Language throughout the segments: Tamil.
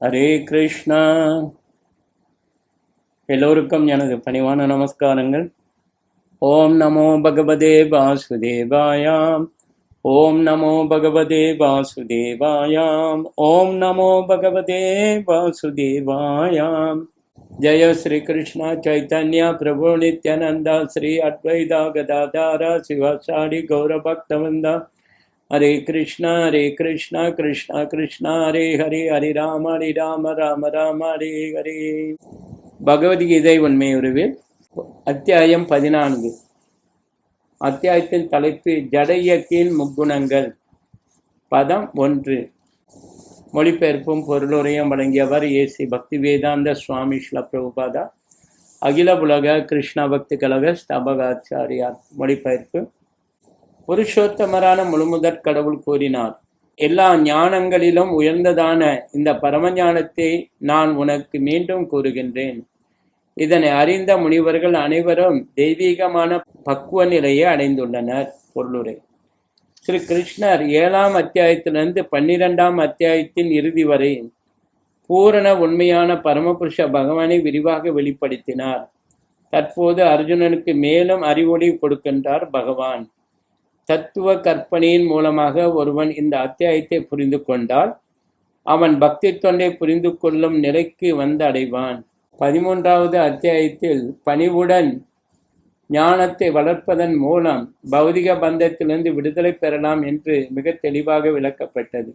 ஹரே கிருஷ்ணா. எல்லோருக்கும் எனது பணிவான நமஸ்காரங்கள். ஓம் நமோ பகவதே வாசுதேவாயாம். ஓம் நமோ பகவதே வாசுதேவாயாம். ஓம் நமோ பகவதே வாசுதேவாயாம். ஜெய ஸ்ரீ கிருஷ்ணா சைத்தன்யா பிரபு நித்யானந்தா ஸ்ரீ அத்வைதா கதாதாரா சிவாசாரி கௌரபக்தவந்தா. ஹரே கிருஷ்ணா கிருஷ்ணா கிருஷ்ணா ஹரே ஹரே, ஹரி ராம ராம ராம ஹரே ஹரே. பகவத்கீதை உண்மை உருவில் அத்தியாயம் 14. அத்தியாயத்தின் தலைப்பு ஜட இயற்கையின் முக்குணங்கள். பதம் 1. மொழிபெயர்ப்பும் பொருளுரையும் வழங்கியவர் ஏசி பக்தி வேதாந்த சுவாமி ஸ்ரீல பிரபுபாதா, அகில உலக கிருஷ்ண பக்தி கழக ஸ்தாபகாச்சாரியார். மொழிபெயர்ப்பு. புருஷோத்தமரான முழுமுதற் கடவுள் கூறினார், எல்லா ஞானங்களிலும் உயர்ந்ததான இந்த பரமஞானத்தை நான் உனக்கு மீண்டும் கூறுகின்றேன். இதனை அறிந்த முனிவர்கள் அனைவரும் தெய்வீகமான பக்குவ நிலையை அடைந்துள்ளனர். பொருளுரை. ஸ்ரீ கிருஷ்ணர் 7ஆம் அத்தியாயத்திலிருந்து 12ஆம் அத்தியாயத்தின் இறுதி வரை பூரண உண்மையான பரமபுருஷ பகவானை விரிவாக வெளிப்படுத்தினார். தற்போது அர்ஜுனனுக்கு மேலும் அறிவொளி கொடுக்கின்றார் பகவான். தத்துவ கற்பனையின் மூலமாக ஒருவன் இந்த அத்தியாயத்தை புரிந்து கொண்டால் அவன் பக்தி தொண்டை புரிந்து கொள்ளும் நிலைக்கு வந்து அடைவான். 13வது அத்தியாயத்தில் பணிவுடன் ஞானத்தை வளர்ப்பதன் மூலம் பௌதிக பந்தத்திலிருந்து விடுதலை பெறலாம் என்று மிக தெளிவாக விளக்கப்பட்டது.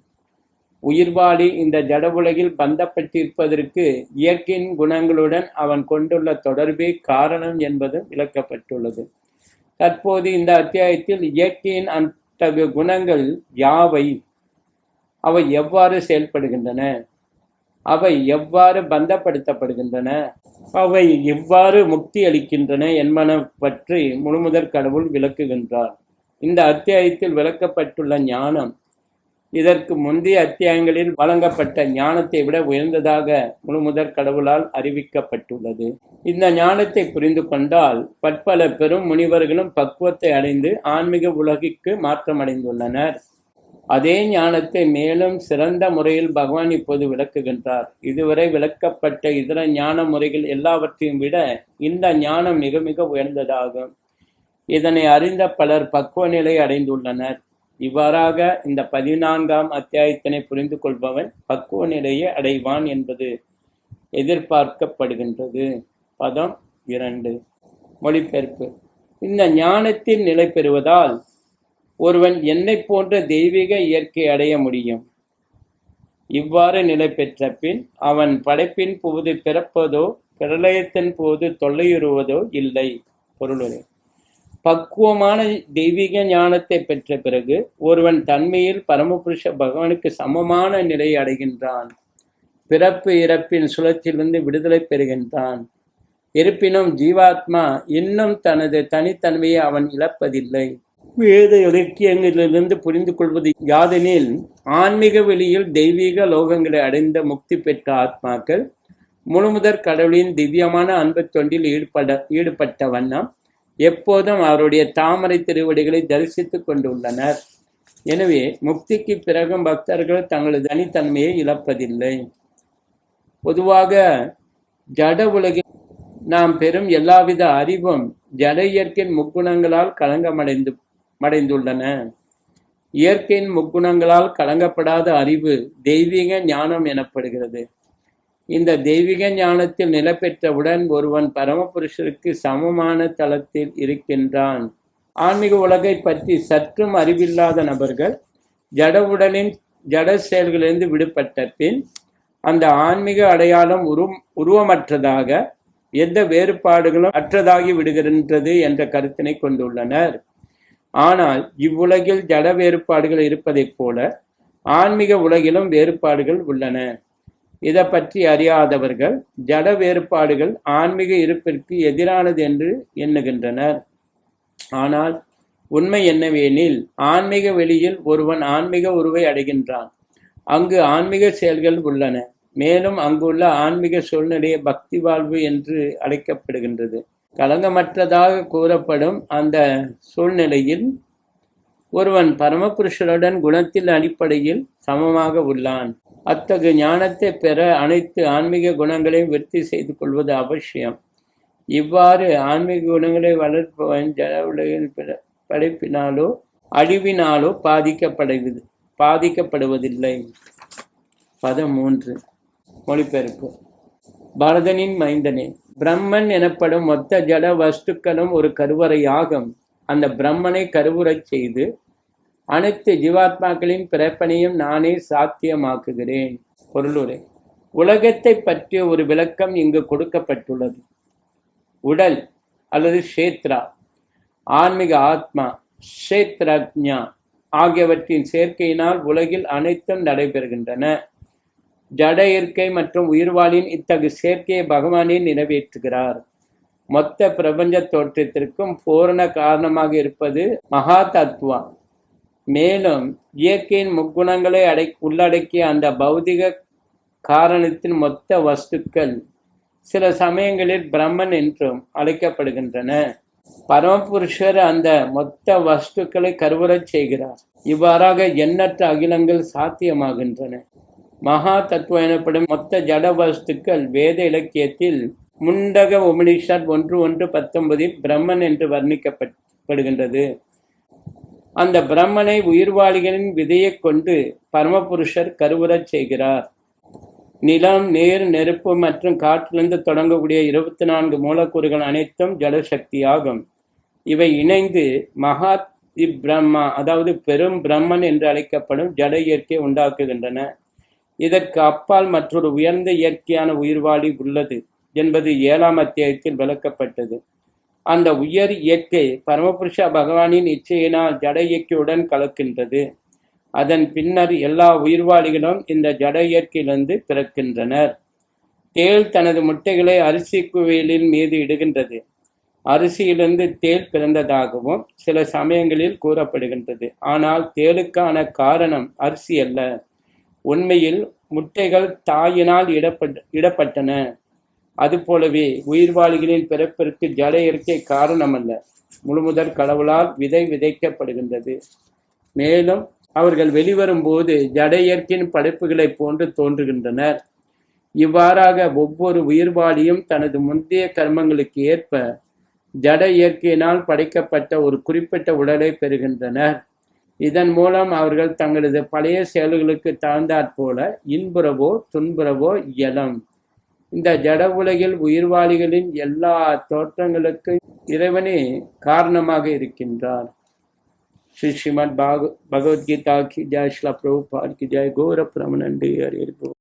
உயிர்வாளி இந்த ஜட உலகில் பந்தப்பட்டிருப்பதற்கு இயற்கையின் குணங்களுடன் அவன் கொண்டுள்ள தொடர்பே காரணம் என்பது விளக்கப்பட்டுள்ளது. தற்போது இந்த அத்தியாயத்தில் இயற்கையின் அத்தகைய குணங்கள் யாவை, அவை எவ்வாறு செயல்படுகின்றன, அவை எவ்வாறு பந்தப்படுத்தப்படுகின்றன, அவை எவ்வாறு முக்தி அளிக்கின்றன என்பன பற்றி முழுமுதற் கடவுள் விளக்குகின்றார். இந்த அத்தியாயத்தில் விளக்கப்பட்டுள்ள ஞானம் இதற்கு முந்தைய அத்தியாயங்களில் வழங்கப்பட்ட ஞானத்தை விட உயர்ந்ததாக முழுமுதற் கடவுளால் அறிவிக்கப்பட்டுள்ளது. இந்த ஞானத்தை புரிந்து கொண்டால் பற்பல பெரும் முனிவர்களும் பக்குவத்தை அடைந்து ஆன்மீக உலகிற்கு மாற்றமடைந்துள்ளனர். அதே ஞானத்தை மேலும் சிறந்த முறையில் பகவான் இப்போது விளக்குகின்றார். இதுவரை விளக்கப்பட்ட இதர ஞான முறைகள் எல்லாவற்றையும் விட இந்த ஞானம் மிக மிக உயர்ந்ததாகும். இதனை அறிந்த பலர் பக்குவ நிலை அடைந்துள்ளனர். இவ்வாறாக இந்த 14ஆம் அத்தியாயத்தினை புரிந்து கொள்பவன் பக்குவ நிலையை அடைவான் என்பது எதிர்பார்க்கப்படுகின்றது. பதம் 2. மொழிபெயர்ப்பு. இந்த ஞானத்தில் நிலை பெறுவதால் ஒருவன் என்னை போன்ற தெய்வீக இயற்கை அடைய முடியும். இவ்வாறு நிலை பெற்ற பின் அவன் படைப்பின் போது பிறப்பதோ பிரளயத்தின் போது தொல்லையுறுவதோ இல்லை. பொருளுரை. பக்குவமான தெய்வீக ஞானத்தை பெற்ற பிறகு ஒருவன் தன்மையில் பரமபுருஷ பகவானுக்கு சமமான நிலையை அடைகின்றான். பிறப்பு இறப்பின் சுழற்சியிலிருந்து விடுதலை பெறுகின்றான். இருப்பினும் ஜீவாத்மா இன்னும் தனது தனித்தன்மையை அவன் இழப்பதில்லை. வேத இலக்கியங்களிலிருந்து புரிந்து கொள்வது யாதெனில், ஆன்மீக வெளியில் தெய்வீக லோகங்களை அடைந்த முக்தி பெற்ற ஆத்மாக்கள் முழுமுதற் கடவுளின் திவ்யமான அன்பு தொண்டில் ஈடுபட்ட வண்ணம் எப்போதும் அவருடைய தாமரை திருவடிகளை தரிசித்துக் கொண்டுள்ளனர். எனவே முக்திக்கு பிறகும் பக்தர்கள் தங்களது தனித்தன்மையை இழப்பதில்லை. பொதுவாக ஜட உலகில் நாம் பெறும் எல்லாவித அறிவும் ஜட இயற்கையின் முக்குணங்களால் களங்கமடைந்துள்ளன. இயற்கையின் முக்குணங்களால் கலங்கப்படாத அறிவு தெய்வீக ஞானம் எனப்படுகிறது. இந்த தெய்வீக ஞானத்தில் நிலை பெற்றவுடன் ஒருவன் பரமபுருஷருக்கு சமமான தளத்தில் இருக்கின்றான். ஆன்மீக உலகை பற்றி சற்றும் அறிவில்லாத நபர்கள் ஜட உடலின் ஜட செயல்களிலிருந்து விடுபட்ட பின் அந்த ஆன்மீக அடையாளம் உருவமற்றதாக, எந்த வேறுபாடுகளும் அற்றதாகி விடுகின்றது என்ற கருத்தினை கொண்டுள்ளனர். ஆனால் இவ்வுலகில் ஜட வேறுபாடுகள் இருப்பதைப் போல ஆன்மீக உலகிலும் வேறுபாடுகள் உள்ளன. இதை பற்றி அறியாதவர்கள் ஜட வேறுபாடுகள் ஆன்மீக இருப்பிற்கு எதிரானது என்று எண்ணுகின்றனர். ஆனால் உண்மை என்னவெனில், ஆன்மீக வெளியில் ஒருவன் ஆன்மீக உருவை அடைகின்றான். அங்கு ஆன்மீக செயல்கள் உள்ளன. மேலும் அங்குள்ள ஆன்மீக சூழ்நிலையை பக்தி வாழ்வு என்று அழைக்கப்படுகின்றது. களங்கமற்றதாக கூறப்படும் அந்த சூழ்நிலையில் ஒருவன் பரமபுருஷருடன் குணத்தின் அடிப்படையில் சமமாக உள்ளான். அத்தகைய ஞானத்தை பெற அனைத்து ஆன்மீக குணங்களையும் விருத்தி செய்து கொள்வது அவசியம். இவ்வாறு ஆன்மீக குணங்களை வளர்ப்பவன் ஜட உலகில் படைப்பினாலோ அழிவினாலோ பாதிக்கப்படுவதில்லை. பதம் 3. மொழிபெயர்ப்பு. பரதனின் மைந்தனே, பிரம்மன் எனப்படும் மொத்த ஜட வஸ்துக்களும் ஒரு கருவறையாகும். அந்த பிரம்மனை கருவுறச் செய்து அனைத்து ஜீவாத்மாக்களின் பிறப்பனையும் நானே சாத்தியமாக்குகிறேன். பொருளுரை. உலகத்தை பற்றிய ஒரு விளக்கம் இங்கு கொடுக்கப்பட்டுள்ளது. உடல் அல்லது க்ஷேத்ரா, ஆன்மீக ஆத்மா, க்ஷேத்ரஜ்ஞா ஆகியவற்றின் சேர்க்கையினால் உலகில் அனைத்தும் நடைபெறுகின்றன. ஜட இயற்கை மற்றும் உயிர்வாழின் இத்தகைய சேர்க்கையை பகவானே நிறைவேற்றுகிறார். மொத்த பிரபஞ்ச தோற்றத்திற்கும் பூரண காரணமாக இருப்பது மகா தத்துவா. மேலும் இயற்கையின் முக்குணங்களை உள்ளடக்கிய அந்த பௌதிக காரணத்தின் மொத்த வஸ்துக்கள் சில சமயங்களில் பிரம்மன் என்றும் அழைக்கப்படுகின்றன. பரமபுருஷர் அந்த மொத்த வஸ்துக்களை கருவுறச் செய்கிறார். இவ்வாறாக எண்ணற்ற அகிலங்கள் சாத்தியமாகின்றன. மகா தத்துவம் எனப்படும் மொத்த ஜட வஸ்துக்கள் வேத இலக்கியத்தில் முண்டக உபனிஷத் 1:19 பிரம்மன் என்று வர்ணிக்கப்படுகின்றது. அந்த பிரம்மனை உயிர்வாளிகளின் விதையை கொண்டு பரமபுருஷர் கருவுறச் செய்கிறார். நிலம், நீர், நெருப்பு மற்றும் காற்றிலிருந்து தொடங்கக்கூடிய 24 மூலக்கூறுகள் அனைத்தும் ஜடசக்தியாகும். இவை இணைந்து மகா பிரம்மா, அதாவது பெரும் பிரம்மன் என்று அழைக்கப்படும் ஜட இயற்கையை உண்டாக்குகின்றன. இதற்கு அப்பால் மற்றொரு உயர்ந்த இயற்கையான உயிர்வாழி உள்ளது என்பது 7ஆம் அத்தியாயத்தில் விளக்கப்பட்டது. அந்த உயர் இயற்கை பரமபுருஷ பகவானின் இச்சையினால் ஜட இயற்கையுடன் கலக்கின்றது. அதன் பின்னர் எல்லா உயிர்வாளிகளும் இந்த ஜட இயற்கையிலிருந்து பிறக்கின்றனர். தேள் தனது முட்டைகளை அரிசி குவியலின் மீது இடுகின்றது. அரிசியிலிருந்து தேள் பிறந்ததாகவும் சில சமயங்களில் கூறப்படுகின்றது. ஆனால் தேளுக்கான காரணம் அரிசி அல்ல. உண்மையில் முட்டைகள் தாயினால் இடப்பட்டன. அதுபோலவே உயிர்வாளிகளின் பிறப்பிற்கு ஜட இயற்கை காரணமல்ல, முழுமுதற் கடவுளால் விதை விதைக்கப்படுகின்றது. மேலும் அவர்கள் வெளிவரும் போது ஜட இயற்கையின் படைப்புகளைப் போன்று தோன்றுகின்றனர். இவ்வாறாக ஒவ்வொரு உயிர்வாளியும் தனது முந்தைய கர்மங்களுக்கு ஏற்ப ஜட இயற்கையினால் படைக்கப்பட்ட ஒரு குறிப்பிட்ட உடலை பெறுகின்றனர். இதன் மூலம் அவர்கள் தங்களது பழைய செயல்களுக்கு தகுந்தாற்போல இன்புறவோ துன்புறவோ இயலும். இந்த ஜட உலகில் உயிர்வாளிகளின் எல்லா தோற்றங்களுக்கும் இறைவனே காரணமாக இருக்கின்றார். श्री श्रीमद् भगवद गीता की जय, श्रील प्रभुपाद की जय, गौर प्रमानंद हरि बोल।